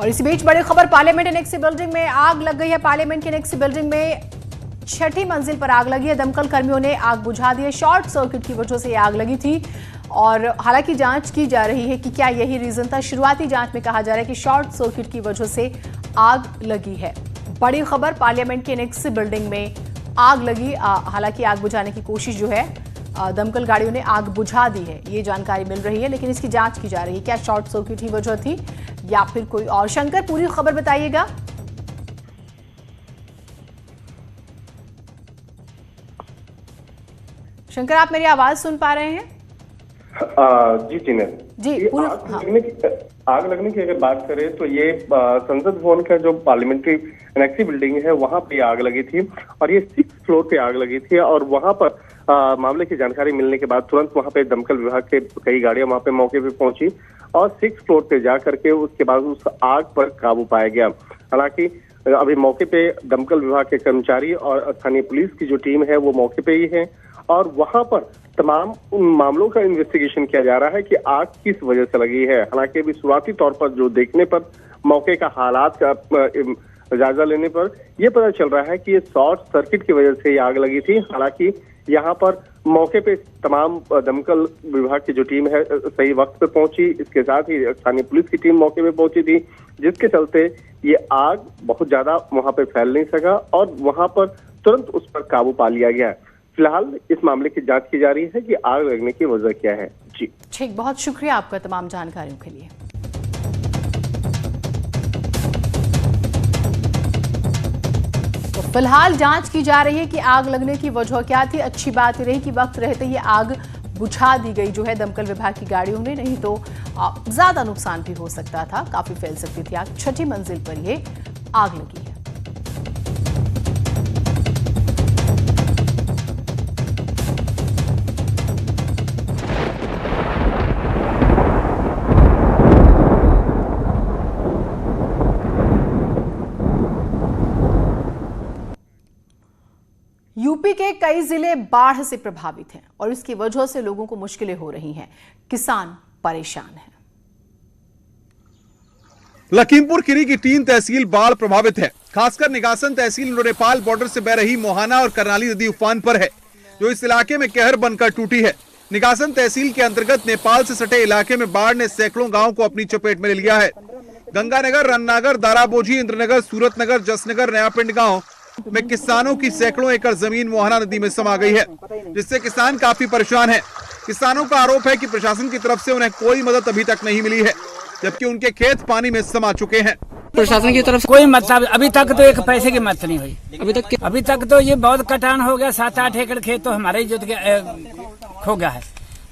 और इसी बीच बड़ी खबर, पार्लियामेंट एनेक्सी बिल्डिंग में आग लग गई है। पार्लियामेंट की एनेक्सी बिल्डिंग में 6ठी मंजिल पर आग लगी है। दमकल कर्मियों ने आग बुझा दी है। शॉर्ट सर्किट की वजह से ये आग लगी थी और हालांकि जांच की जा रही है कि क्या यही रीजन था। शुरुआती जांच में कहा जा रहा है कि शॉर्ट सर्किट की वजह से आग लगी है। बड़ी खबर, पार्लियामेंट की एनेक्सी बिल्डिंग में आग लगी। हालांकि आग बुझाने की कोशिश जो है दमकल गाड़ियों ने आग बुझा दी है, ये जानकारी मिल रही है, लेकिन इसकी जांच की जा रही है। क्या शॉर्ट सर्किट ही वजह थी या फिर कोई और। शंकर, पूरी खबर बताइएगा। शंकर, आप मेरी आवाज सुन पा रहे हैं? जी टीना जी, पूरी आग लगने की अगर बात करें तो ये संसद भवन का जो पार्लियामेंट्री एनेक्सी बिल्डिंग है वहां पे आग लगी थी और ये 6th फ्लोर पे आग लगी थी। और वहां पर मामले की जानकारी मिलने के बाद तुरंत वहां पे दमकल विभाग के कई गाड़ियां वहां पे मौके पे पहुंची और 6th फ्लोर पे जा करके उसके बाद उस आग पर काबू पाया गया। हालांकि अभी मौके पे दमकल विभाग के कर्मचारी और स्थानीय पुलिस की जो टीम है वो मौके पे ही है और वहां पर तमाम उन मामलों का इन्वेस्टिगेशन किया जा रहा है कि आग किस वजह से लगी है। हालांकि अभी शुरुआती तौर पर जो देखने पर मौके का हालात का जायजा लेने पर यह पता चल रहा है कि ये शॉर्ट सर्किट की वजह से ये आग लगी थी। हालांकि यहाँ पर मौके पे तमाम दमकल विभाग की जो टीम है सही वक्त पे पहुंची, इसके साथ ही स्थानीय पुलिस की टीम मौके पे पहुंची थी, जिसके चलते ये आग बहुत ज्यादा वहां पे फैल नहीं सका और वहां पर तुरंत उस पर काबू पा लिया गया। फिलहाल इस मामले की जांच की जा रही है कि आग लगने की वजह क्या है। जी ठीक, बहुत शुक्रिया आपका तमाम जानकारियों के लिए। तो फिलहाल जांच की जा रही है कि आग लगने की वजह क्या थी। अच्छी बात ही रही कि वक्त रहते ही आग बुझा दी गई जो है दमकल विभाग की गाड़ियों ने, नहीं तो ज्यादा नुकसान भी हो सकता था, काफी फैल सकती थी आग। 6ठी मंजिल पर ये आग लगी है। यूपी के कई जिले बाढ़ से प्रभावित हैं और इसकी वजह से लोगों को मुश्किलें हो रही हैं। किसान परेशान हैं। लखीमपुर खीरी की 3 तहसील बाढ़ प्रभावित है। खासकर निगासन तहसील नेपाल बॉर्डर से बह रही मोहाना और करनाली नदी उफान पर है, जो इस इलाके में कहर बनकर टूटी है। निगासन तहसील के अंतर्गत नेपाल से सटे इलाके में बाढ़ ने सैकड़ों गाँव को अपनी चपेट में ले लिया है। गंगानगर, रन्नागर, दाराबोझी, इंद्रनगर, सूरतनगर, जसनगर, नयापिंड गाँव में किसानों की सैकड़ों एकड़ जमीन मोहाना नदी में समा गई है, जिससे किसान काफी परेशान हैं। किसानों का आरोप है कि प्रशासन की तरफ से उन्हें कोई मदद अभी तक नहीं मिली है, जबकि उनके खेत पानी में समा चुके हैं। प्रशासन की तरफ से कोई मतलब अभी तक तो एक पैसे की मदद नहीं हुई। अभी तक तो ये बहुत कटान हो गया। 7-8 एकड़ खेत तो हमारे ही खो गया है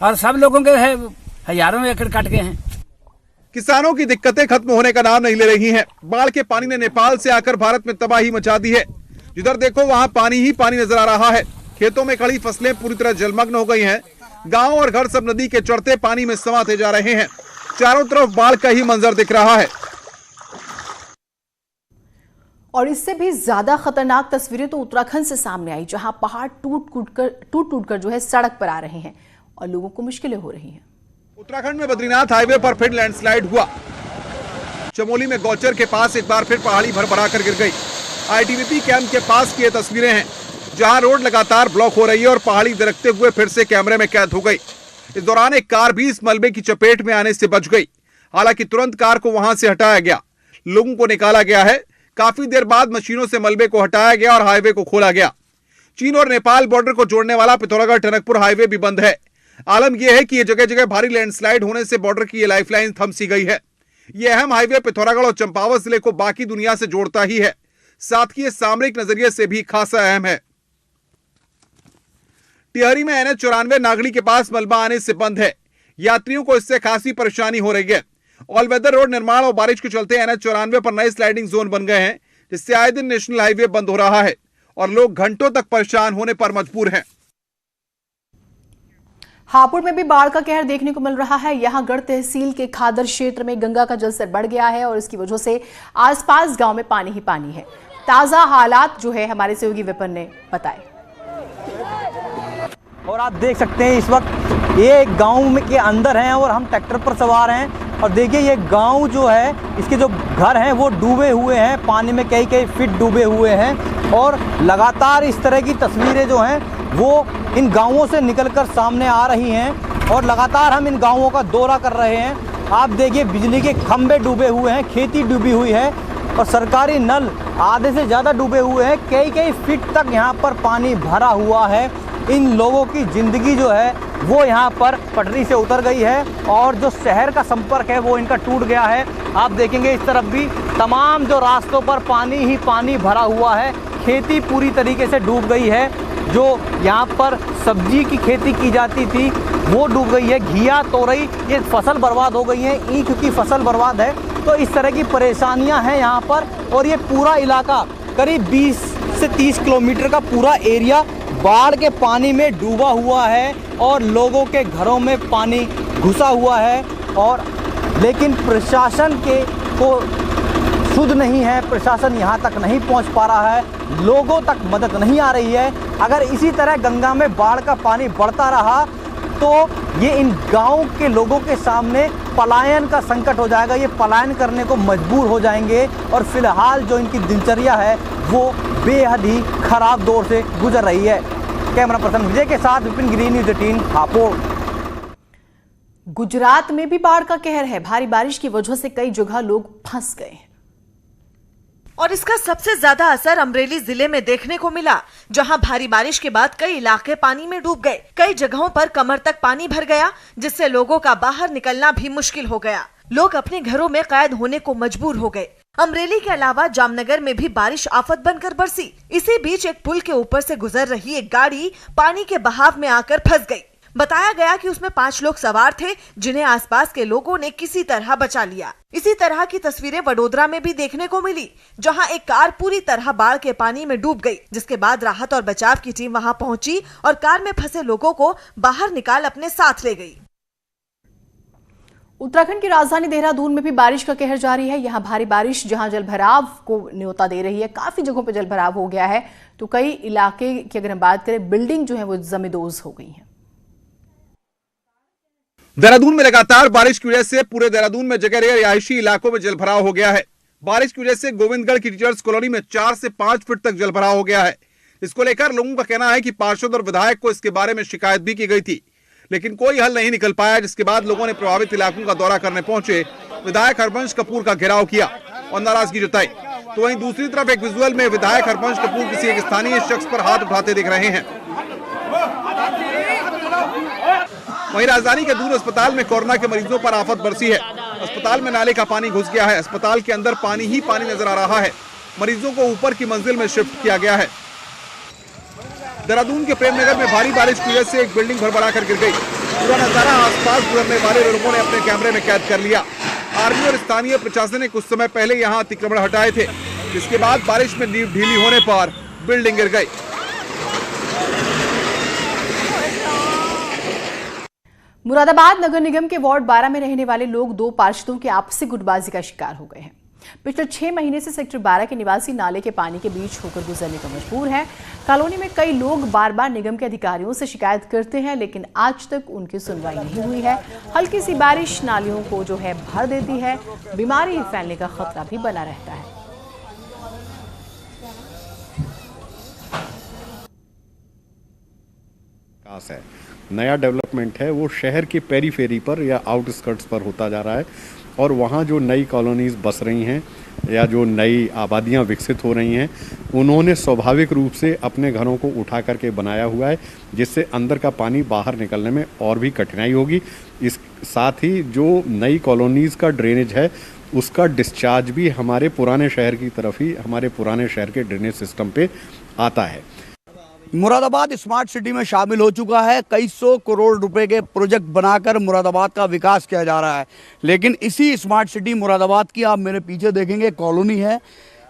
और सब लोगों के है हजारों एकड़ कट गए हैं। किसानों की दिक्कतें खत्म होने का नाम नहीं ले रही हैं। बाढ़ के पानी ने नेपाल से आकर भारत में तबाही मचा दी है। जिधर देखो वहां पानी ही पानी नजर आ रहा है। खेतों में खड़ी फसलें पूरी तरह जलमग्न हो गई हैं। गांव और घर सब नदी के चढ़ते पानी में समाते जा रहे हैं। चारों तरफ बाढ़ का ही मंजर दिख रहा है। और इससे भी ज्यादा खतरनाक तस्वीरें तो उत्तराखंड से सामने आई, जहां पहाड़ टूट कर जो है सड़क पर आ रहे हैं और लोगों को मुश्किलें हो रही हैं। उत्तराखंड में बद्रीनाथ हाईवे पर फिर लैंडस्लाइड हुआ। चमोली में गौचर के पास एक बार फिर पहाड़ी भरभरा कर गिर गई। आईटीबीपी कैंप के पास की ये तस्वीरें हैं, जहां रोड लगातार ब्लॉक हो रही है और पहाड़ी दरकते हुए फिर से कैमरे में कैद हो गई। इस दौरान एक कार भी इस मलबे की चपेट में आने से बच गई। हालांकि तुरंत कार को वहां से हटाया गया, लोगों को निकाला गया है। काफी देर बाद मशीनों से मलबे को हटाया गया और हाईवे को खोला गया। चीन और नेपाल बॉर्डर को जोड़ने वाला पिथौरागढ़ टनकपुर हाईवे भी बंद है। आलम यह है कि ये जगह जगह भारी लैंडस्लाइड होने से बॉर्डर की ये लाइफलाइन थम सी गई है। ये अहम हाईवे पिथौरागढ़ और चंपावत जिले को बाकी दुनिया से जोड़ता ही है, साथ ही ये सामरिक नजरिए से भी खासा अहम है। टिहरी में NH 94 नागड़ी के पास मलबा आने से बंद है। यात्रियों को इससे खासी परेशानी हो रही है। ऑल वेदर रोड निर्माण और बारिश के चलते NH 94 पर नए स्लाइडिंग जोन बन गए हैं, जिससे आए दिन नेशनल हाईवे बंद हो रहा है और लोग घंटों तक परेशान होने पर मजबूर हैं। हापुड़ में भी बाढ़ का कहर देखने को मिल रहा है। यहां गढ़ तहसील के खादर क्षेत्र में गंगा का जलस्तर बढ़ गया है और इसकी वजह से आसपास गांव में पानी ही पानी है। ताजा हालात जो है हमारे सहयोगी विपिन ने बताए। और आप देख सकते हैं इस वक्त ये गांव में के अंदर हैं और हम ट्रैक्टर पर सवार हैं और देखिए ये गांव जो है इसके जो घर हैं वो डूबे हुए हैं, पानी में कई कई फीट डूबे हुए हैं और लगातार इस तरह की तस्वीरें जो हैं वो इन गांवों से निकलकर सामने आ रही हैं और लगातार हम इन गांवों का दौरा कर रहे हैं। आप देखिए बिजली के खंभे डूबे हुए हैं, खेती डूबी हुई है और सरकारी नल आधे से ज़्यादा डूबे हुए हैं, कई कई फीट तक यहाँ पर पानी भरा हुआ है। इन लोगों की ज़िंदगी जो है वो यहाँ पर पटरी से उतर गई है और जो शहर का संपर्क है वो इनका टूट गया है। आप देखेंगे इस तरफ भी तमाम जो रास्तों पर पानी ही पानी भरा हुआ है, खेती पूरी तरीके से डूब गई है। जो यहाँ पर सब्जी की खेती की जाती थी वो डूब गई है, घिया तोरई ये फसल बर्बाद हो गई है, ईख की फसल बर्बाद है। तो इस तरह की परेशानियाँ हैं यहाँ पर और ये पूरा इलाका करीब 20 से 30 किलोमीटर का पूरा एरिया बाढ़ के पानी में डूबा हुआ है और लोगों के घरों में पानी घुसा हुआ है और लेकिन प्रशासन के को सुध नहीं है, प्रशासन यहाँ तक नहीं पहुँच पा रहा है, लोगों तक मदद नहीं आ रही है। अगर इसी तरह गंगा में बाढ़ का पानी बढ़ता रहा तो ये इन गाँव के लोगों के सामने पलायन का संकट हो जाएगा, ये पलायन करने को मजबूर हो जाएंगे और फिलहाल जो इनकी दिनचर्या है वो बेहद ही खराब दौर से गुजर रही है। कैमरा पर्सन विजय के साथ विपिन गिरी, न्यूज़ 18 हापुड़। गुजरात में भी बाढ़ का कहर है, भारी बारिश की वजह से कई जगह लोग फंस गए हैं और इसका सबसे ज्यादा असर अमरेली जिले में देखने को मिला, जहां भारी बारिश के बाद कई इलाके पानी में डूब गए। कई जगहों पर कमर तक पानी भर गया, जिससे लोगों का बाहर निकलना भी मुश्किल हो गया। लोग अपने घरों में कैद होने को मजबूर हो गए। अमरेली के अलावा जामनगर में भी बारिश आफत बनकर बरसी। इसी बीच एक पुल के ऊपर से गुजर रही एक गाड़ी पानी के बहाव में आकर फंस गई। बताया गया कि उसमें 5 लोग सवार थे, जिन्हें आसपास के लोगों ने किसी तरह बचा लिया। इसी तरह की तस्वीरें वडोदरा में भी देखने को मिली, जहां एक कार पूरी तरह बाढ़ के पानी में डूब गई, जिसके बाद राहत और बचाव की टीम वहां पहुंची और कार में फंसे लोगों को बाहर निकाल अपने साथ ले गई। उत्तराखंड की राजधानी देहरादून में भी बारिश का कहर जारी है। यहाँ भारी बारिश जहाँ जलभराव को न्योता दे रही है, काफी जगहों पर जलभराव हो गया है, तो कई इलाके की अगर हम बात करें बिल्डिंग जो है वो जमींदोज हो गई है। देहरादून में लगातार बारिश की वजह से पूरे देहरादून में जगह जगह रिहायशी इलाकों में जलभराव हो गया है। बारिश की वजह से गोविंदगढ़ की टीचर्स कॉलोनी में 4 से 5 फीट तक जलभराव हो गया है। इसको लेकर लोगों का कहना है कि पार्षद और विधायक को इसके बारे में शिकायत भी की गई थी, लेकिन कोई हल नहीं निकल पाया, जिसके बाद लोगों ने प्रभावित इलाकों का दौरा करने पहुंचे विधायक हरबंश कपूर का घेराव किया और नाराजगी जताई। तो वहीं दूसरी तरफ एक विजुअल में विधायक हरबंश कपूर किसी एक स्थानीय शख्स पर हाथ उठाते दिख रहे हैं। वहीं राजधानी के दूर अस्पताल में कोरोना के मरीजों पर आफत बरसी है। अस्पताल में नाले का पानी घुस गया है, अस्पताल के अंदर पानी ही पानी नजर आ रहा है। मरीजों को ऊपर की मंजिल में शिफ्ट किया गया है। देहरादून के प्रेमनगर में भारी बारिश की वजह से एक बिल्डिंग भरभरा कर गिर गई। पूरा नजारा आसपास गुजरने वाले लोगों ने अपने कैमरे में कैद कर लिया। आर्मी और स्थानीय प्रशासन ने कुछ समय पहले यहां अतिक्रमण हटाए थे, जिसके बाद बारिश में नींव ढीली होने पर बिल्डिंग गिर गई। मुरादाबाद नगर निगम के वार्ड 12 में रहने वाले लोग 2 पार्षदों की आपसी गुटबाजी का शिकार हो गए हैं। पिछले 6 महीने से सेक्टर 12 के निवासी नाले के पानी के बीच होकर गुजरने का मजबूर है। कॉलोनी में कई लोग बार बार निगम के अधिकारियों से शिकायत करते हैं, लेकिन आज तक उनकी सुनवाई नहीं हुई है। हल्की सी बारिश नालियों को जो है भर देती है, बीमारी फैलने का खतरा भी बना रहता है। नया डेवलपमेंट है वो शहर के पेरीफेरी पर या आउटस्कर्ट्स पर होता जा रहा है और वहाँ जो नई कॉलोनीज बस रही हैं या जो नई आबादियाँ विकसित हो रही हैं, उन्होंने स्वाभाविक रूप से अपने घरों को उठा करके बनाया हुआ है, जिससे अंदर का पानी बाहर निकलने में और भी कठिनाई होगी। इस साथ ही जो नई कॉलोनीज़ का ड्रेनेज है उसका डिस्चार्ज भी हमारे पुराने शहर की तरफ ही, हमारे पुराने शहर के ड्रेनेज सिस्टम पे आता है। मुरादाबाद स्मार्ट सिटी में शामिल हो चुका है। कई 100 करोड़ रुपए के प्रोजेक्ट बनाकर मुरादाबाद का विकास किया जा रहा है, लेकिन इसी स्मार्ट सिटी मुरादाबाद की आप मेरे पीछे देखेंगे कॉलोनी है।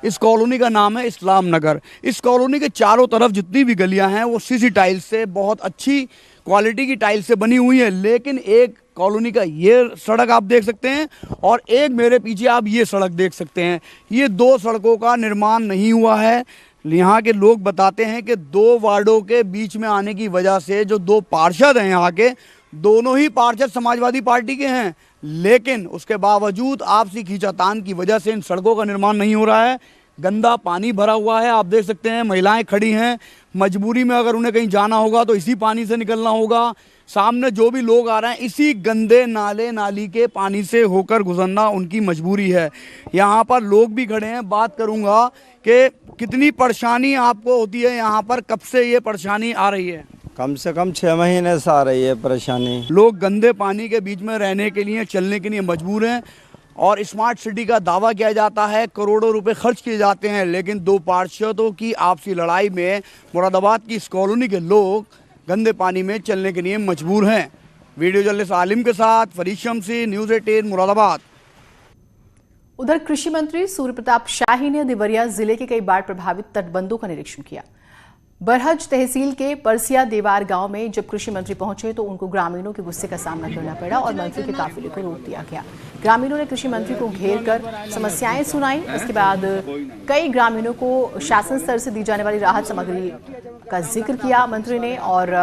इस कॉलोनी का नाम है इस्लाम नगर। इस कॉलोनी के चारों तरफ जितनी भी गलियां हैं वो सीसी टाइल्स से, बहुत अच्छी क्वालिटी की टाइल्स से बनी हुई है, लेकिन एक कॉलोनी का ये सड़क आप देख सकते हैं और एक मेरे पीछे आप ये सड़क देख सकते हैं। ये 2 सड़कों का निर्माण नहीं हुआ है, यहाँ के लोग बताते हैं कि 2 वार्डों के बीच में आने की वजह से जो 2 पार्षद हैं यहाँ के, दोनों ही पार्षद समाजवादी पार्टी के हैं, लेकिन उसके बावजूद आपसी खींचातान की वजह से इन सड़कों का निर्माण नहीं हो रहा है। गंदा पानी भरा हुआ है, आप देख सकते हैं महिलाएं खड़ी हैं, मजबूरी में अगर उन्हें कहीं जाना होगा तो इसी पानी से निकलना होगा। सामने जो भी लोग आ रहे हैं इसी गंदे नाले नाली के पानी से होकर गुजरना उनकी मजबूरी है। यहाँ पर लोग भी खड़े हैं, बात करूँगा कि कितनी परेशानी आपको होती है यहाँ पर, कब से ये परेशानी आ रही है? कम से कम 6 महीने से आ रही है परेशानी। लोग गंदे पानी के बीच में रहने के लिए, चलने के लिए मजबूर हैं और स्मार्ट सिटी का दावा किया जाता है, करोड़ों रुपए खर्च किए जाते हैं, लेकिन 2 पार्षदों की आपसी लड़ाई में मुरादाबाद की इस कॉलोनी के लोग गंदे पानी में चलने के लिए मजबूर हैं। वीडियो जर्नलिस्ट आलिम के साथ फरीद शमसी, न्यूज़ 18 मुरादाबाद। उधर कृषि मंत्री सूर्य प्रताप शाही ने देवरिया जिले के कई बाढ़ प्रभावित तटबंधों का निरीक्षण किया। बरहज तहसील के परसिया देवार गांव में जब कृषि मंत्री पहुंचे तो उनको ग्रामीणों के गुस्से का सामना करना पड़ा और मंत्री के काफिले को रोक दिया गया। ग्रामीणों ने कृषि मंत्री को घेर कर समस्याएं सुनाई। इसके बाद कई ग्रामीणों को शासन स्तर से दी जाने वाली राहत सामग्री का जिक्र किया मंत्री ने और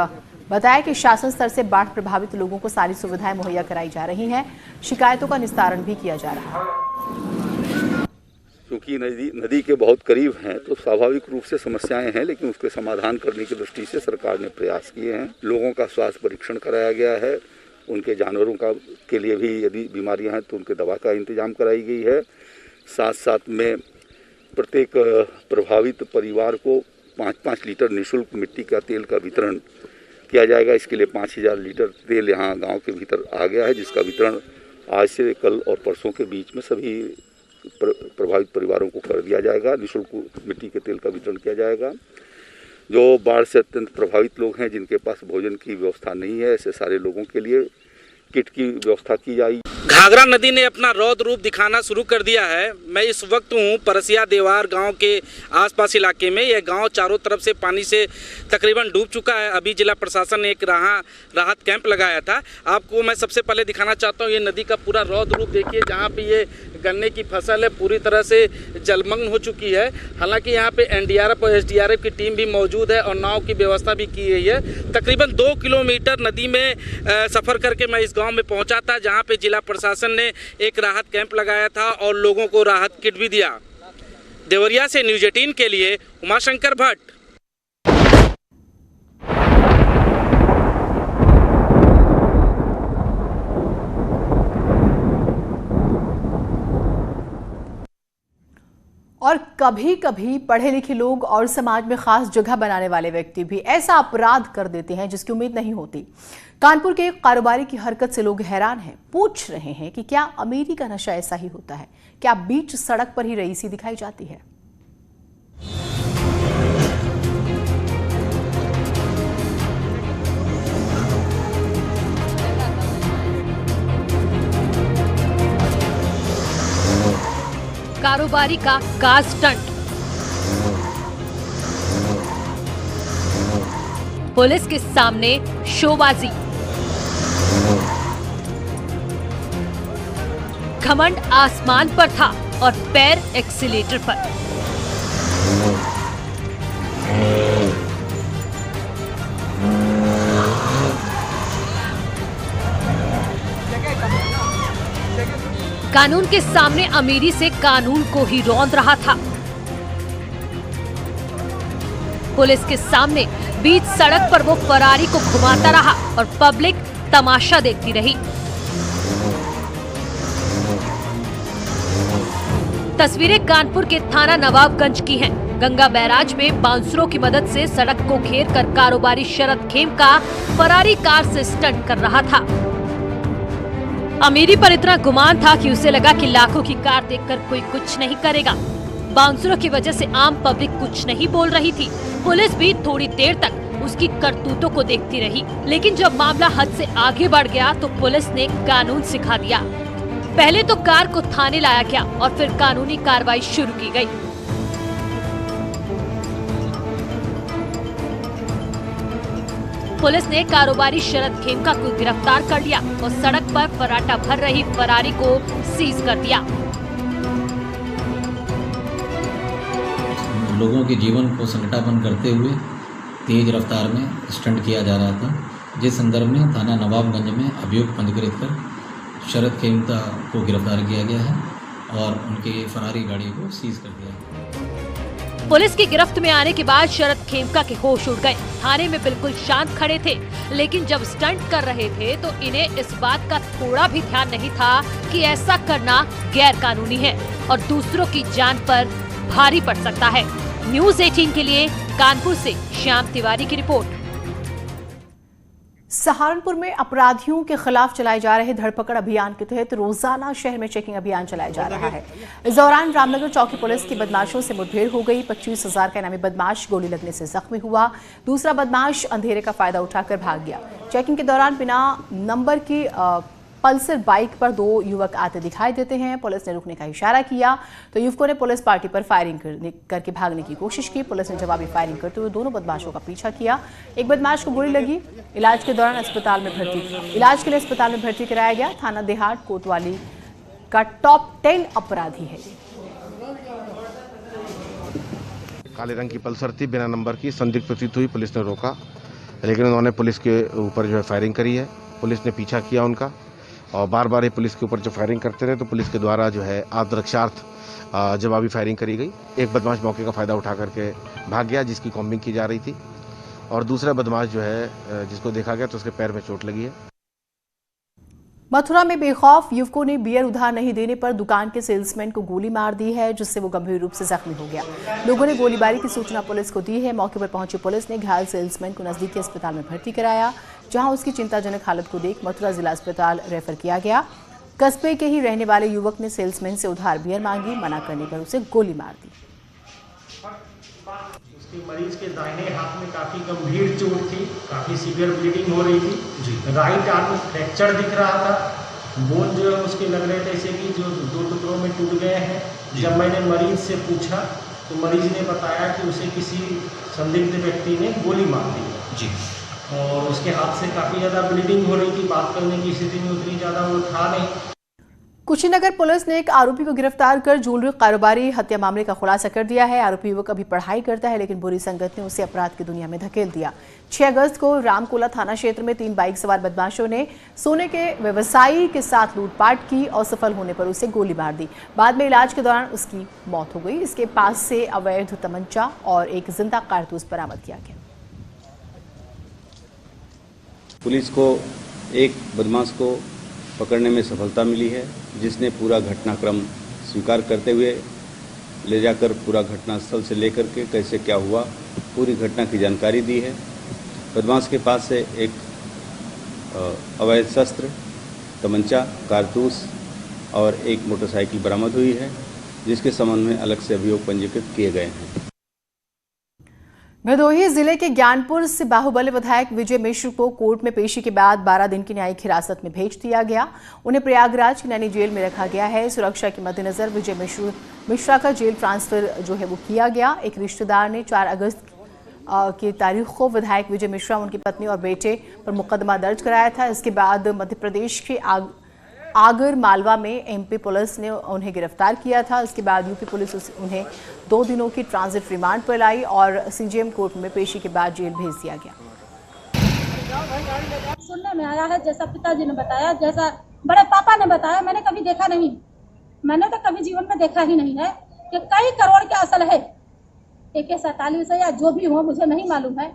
बताया कि शासन स्तर से बाढ़ प्रभावित लोगों को सारी सुविधाएं मुहैया कराई जा रही हैं, शिकायतों का निस्तारण भी किया जा रहा है। क्योंकि नदी के बहुत करीब हैं तो स्वाभाविक रूप से समस्याएं हैं, लेकिन उसके समाधान करने की दृष्टि से सरकार ने प्रयास किए हैं। लोगों का स्वास्थ्य परीक्षण कराया गया है, उनके जानवरों का के लिए भी यदि बीमारियां हैं तो उनके दवा का इंतजाम कराई गई है। साथ साथ में प्रत्येक प्रभावित परिवार को 5-5 लीटर निःशुल्क मिट्टी का तेल का वितरण किया जाएगा। इसके लिए 5000 लीटर तेल यहाँ गाँव के भीतर आ गया है, जिसका वितरण आज से कल और परसों के बीच में सभी प्रभावित परिवारों को कर दिया जाएगा। निःशुल्क मिट्टी के तेल का वितरण किया जाएगा। जो बाढ़ से अत्यंत प्रभावित लोग हैं, जिनके पास भोजन की व्यवस्था नहीं है, ऐसे सारे लोगों के लिए किट की व्यवस्था की जाएगी। घाघरा नदी ने अपना रौद्र रूप दिखाना शुरू कर दिया है। मैं इस वक्त हूँ परसिया देवार गांव के आसपास इलाके में। यह गांव चारों तरफ से पानी से तकरीबन डूब चुका है। अभी जिला प्रशासन ने एक राहत कैंप लगाया था। आपको मैं सबसे पहले दिखाना चाहता हूँ ये नदी का पूरा रौद्र रूप देखिए, जहाँ पे ये गन्ने की फसल है पूरी तरह से जलमग्न हो चुकी है। हालांकि यहाँ पे एनडीआरएफ और एसडीआरएफ की टीम भी मौजूद है और नाव की व्यवस्था भी की गई है। तकरीबन 2 किलोमीटर नदी में सफ़र करके मैं इस गांव में पहुंचा था, जहां पे जिला प्रशासन ने एक राहत कैंप लगाया था और लोगों को राहत किट भी दिया। देवरिया से न्यूज़ 18 के लिए उमाशंकर भट्ट। और कभी कभी पढ़े लिखे लोग और समाज में खास जगह बनाने वाले व्यक्ति भी ऐसा अपराध कर देते हैं जिसकी उम्मीद नहीं होती। कानपुर के एक कारोबारी की हरकत से लोग हैरान हैं, पूछ रहे हैं कि क्या अमीरी का नशा ऐसा ही होता है? क्या बीच सड़क पर ही रईसी दिखाई जाती है? कारोबारी का कार स्टंट। पुलिस के सामने शोबाजी। घमंड आसमान पर था और पैर एक्सीलेटर पर। कानून के सामने अमीरी से कानून को ही रौंद रहा था। पुलिस के सामने बीच सड़क पर वो फरारी को घुमाता रहा और पब्लिक तमाशा देखती रही। तस्वीरें कानपुर के थाना नवाबगंज की हैं। गंगा बैराज में बाउंसरों की मदद से सड़क को घेर कर कारोबारी शरद खेम का फरारी कार से स्टंट कर रहा था। अमीरी पर इतना गुमान था कि उसे लगा कि लाखों की कार देखकर कोई कुछ नहीं करेगा। बाउंसरों की वजह से आम पब्लिक कुछ नहीं बोल रही थी। पुलिस भी थोड़ी देर तक उसकी करतूतों को देखती रही, लेकिन जब मामला हद से आगे बढ़ गया तो पुलिस ने कानून सिखा दिया। पहले तो कार को थाने लाया गया और फिर कानूनी कार्रवाई शुरू की गई। पुलिस ने कारोबारी शरद खेमका को गिरफ्तार कर लिया और सड़क पर फराटा भर रही फरारी को सीज कर दिया। लोगों के जीवन को संकटापन्न करते हुए तेज रफ्तार में स्टंट किया जा रहा था, जिस संदर्भ में थाना नवाबगंज में अभियुक्त पंजीकृत कर शरद खेमका को गिरफ्तार किया गया है और उनके फरारी गाड़ी को सीज कर दिया है। पुलिस की गिरफ्त में आने के बाद शरद खेमका के होश उड़ गए। थाने में बिल्कुल शांत खड़े थे, लेकिन जब स्टंट कर रहे थे तो इन्हें इस बात का थोड़ा भी ध्यान नहीं था कि ऐसा करना गैर कानूनी है और दूसरों की जान पर भारी पड़ सकता है। न्यूज़ 18 के लिए कानपुर से श्याम तिवारी की रिपोर्ट। सहारनपुर में अपराधियों के खिलाफ चलाए जा रहे धरपकड़ अभियान के तहत रोजाना शहर में चेकिंग अभियान चलाया जा रहा है। इस दौरान रामनगर चौकी पुलिस की बदमाशों से मुठभेड़ हो गई। 25,000 का इनामी बदमाश गोली लगने से जख्मी हुआ। दूसरा बदमाश अंधेरे का फायदा उठाकर भाग गया। चेकिंग के दौरान बिना नंबर की पल्सर बाइक पर 2 युवक आते दिखाई देते हैं। पुलिस ने रुकने का इशारा किया तो युवकों ने पुलिस पार्टी पर फायरिंग करके भागने की कोशिश की। पुलिस ने जवाबी फायरिंग करते हुए दोनों बदमाशों का पीछा किया। एक बदमाश को गोली लगी। इलाज के दौरान इलाज के लिए अस्पताल में भर्ती कराया गया। थाना देहात कोतवाली का टॉप 10 अपराधी है। काले रंग की पल्सर थी, बिना नंबर की, संदिग्ध प्रतीत हुई। पुलिस ने रोका, लेकिन उन्होंने पुलिस के ऊपर जो है फायरिंग करी है। पुलिस ने पीछा किया उनका और बार बार ये पुलिस के ऊपर जो फायरिंग करते रहे तो पुलिस के द्वारा जो है आत्मरक्षार्थ जवाबी फायरिंग करी गई। एक बदमाश मौके का फायदा उठा करके भाग गया, जिसकी कॉम्बिंग की जा रही थी, और दूसरा बदमाश जो है जिसको देखा गया तो उसके पैर में चोट लगी है। मथुरा में बेखौफ युवकों ने बियर उधार नहीं देने पर दुकान के सेल्समैन को गोली मार दी है, जिससे वो गंभीर रूप से जख्मी हो गया। लोगों ने गोलीबारी की सूचना पुलिस को दी है। मौके पर पहुंची पुलिस ने घायल सेल्समैन को नजदीकी अस्पताल में भर्ती कराया, जहां उसकी चिंताजनक हालत को देख मथुरा जिला अस्पताल रेफर किया गया। कस्बे के ही रहने वाले युवक ने सेल्समैन से उधार बियर मांगी, मना करने पर उसे गोली मार दी। मरीज के दाहिने हाथ में काफी गंभीर चोट थी, काफी सीवियर ब्लीडिंग हो रही थी। राइट आर्म फ्रैक्चर दिख रहा था। बोन जो है उसके लग रहे थे जैसे कि जो 2 टुकड़ों में टूट गए हैं। जब मैंने मरीज से पूछा तो मरीज ने बताया कि उसे किसी संदिग्ध व्यक्ति ने गोली मार दी जी, और उसके हाथ से काफी ज्यादा ब्लीडिंग हो रही थी। बात करने की स्थिति में उतनी ज्यादा वो था नहीं। कुशीनगर पुलिस ने एक आरोपी को गिरफ्तार कर ज्वेलरी कारोबारी हत्या मामले का खुलासा कर दिया है। आरोपी युवक अभी पढ़ाई करता है, लेकिन बुरी संगत ने उसे अपराध की दुनिया में धकेल दिया। 6 अगस्त को रामकोला थाना क्षेत्र में 3 बाइक सवार बदमाशों ने सोने के व्यवसायी के साथ लूटपाट की और सफल होने पर उसे गोली मार दी। बाद में इलाज के दौरान उसकी मौत हो गई। इसके पास से अवैध तमंचा और एक जिंदा कारतूस बरामद किया गया। पुलिस को एक बदमाश को पकड़ने में सफलता मिली है, जिसने पूरा घटनाक्रम स्वीकार करते हुए ले जाकर पूरा घटनास्थल से लेकर के कैसे क्या हुआ पूरी घटना की जानकारी दी है। बदमाश के पास से एक अवैध शस्त्र, तमंचा, कारतूस और एक मोटरसाइकिल बरामद हुई है, जिसके संबंध में अलग से अभियोग पंजीकृत किए गए हैं। भदोही जिले के ज्ञानपुर से बाहुबली विधायक विजय मिश्र को कोर्ट में पेशी के बाद 12 दिन की न्यायिक हिरासत में भेज दिया गया। उन्हें प्रयागराज की नैनी जेल में रखा गया है। सुरक्षा के मद्देनजर विजय मिश्रा का जेल ट्रांसफर जो है वो किया गया। एक रिश्तेदार ने 4 अगस्त की तारीख को विधायक विजय मिश्रा, उनकी पत्नी और बेटे पर मुकदमा दर्ज कराया था। इसके बाद मध्य प्रदेश के आगर मालवा में एमपी पुलिस ने उन्हें गिरफ्तार किया था। इसके बाद यूपी पुलिस उन्हें 2 दिनों की ट्रांजिट रिमांड पर लाई और सीजेएम कोर्ट में पेशी के बाद जेल भेज दिया गया। सुनने में आया है, जैसा पिताजी ने बताया, जैसा बड़े पापा ने बताया, मैंने कभी देखा नहीं। मैंने तो कभी जीवन में देखा ही नहीं है कि कई करोड़ के असल है, AK-47 या जो भी हो मुझे नहीं मालूम है,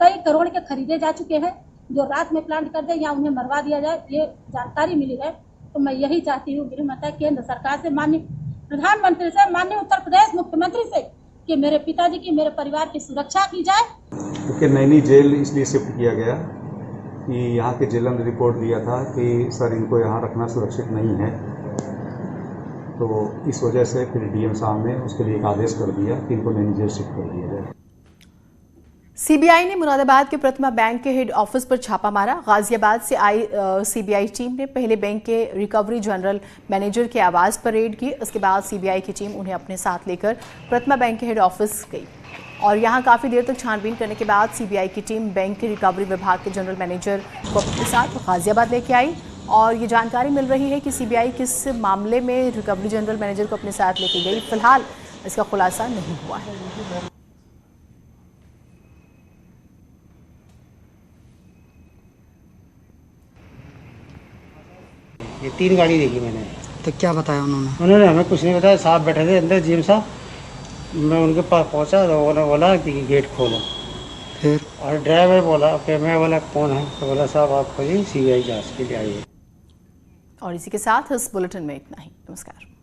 कई करोड़ के खरीदे जा चुके हैं। जो रात में प्लांट कर दे या उन्हें मरवा दिया जाए, ये जानकारी मिली है। तो मैं यही चाहती हूँ, गृह मंत्रालय, केंद्र सरकार से, माननीय प्रधानमंत्री से, माननीय उत्तर प्रदेश मुख्यमंत्री से, कि मेरे पिताजी की, मेरे परिवार की सुरक्षा की जाए। क्योंकि नैनी जेल इसलिए शिफ्ट किया गया कि यहाँ के जेलर ने रिपोर्ट दिया था कि सर इनको यहाँ रखना सुरक्षित नहीं है, तो इस वजह से फिर डीएम साहब ने उसके लिए एक आदेश कर दिया कि इनको नैनी जेल शिफ्ट कर दिया जाए। सीबीआई ने मुरादाबाद के प्रतिमा बैंक के हेड ऑफिस पर छापा मारा। गाजियाबाद से आई सीबीआई टीम ने पहले बैंक के रिकवरी जनरल मैनेजर के आवास पर रेड की। उसके बाद सीबीआई की टीम उन्हें अपने साथ लेकर प्रतिमा बैंक के हेड ऑफिस गई और यहां काफी देर तक छानबीन करने के बाद सीबीआई की टीम बैंक के रिकवरी विभाग के जनरल मैनेजर को अपने साथ गाजियाबाद लेके आई और ये जानकारी मिल रही है कि सीबीआई किस मामले में रिकवरी जनरल मैनेजर को अपने साथ लेके गई। फिलहाल इसका खुलासा नहीं हुआ है। ये 3 गाड़ी देखी मैंने। तो क्या बताया उन्होंने हमें कुछ नहीं बताया। साहब बैठे थे अंदर, जीएम साहब। मैं उनके पास पहुंचा तो उन्होंने बोला कि गेट खोलो। फिर और ड्राइवर बोला कि मैं बोला कौन है, तो बोला साहब आप खोलिए, सीबीआई जांच के लिए आइए। और इसी के साथ इस बुलेटिन में इतना ही। नमस्कार।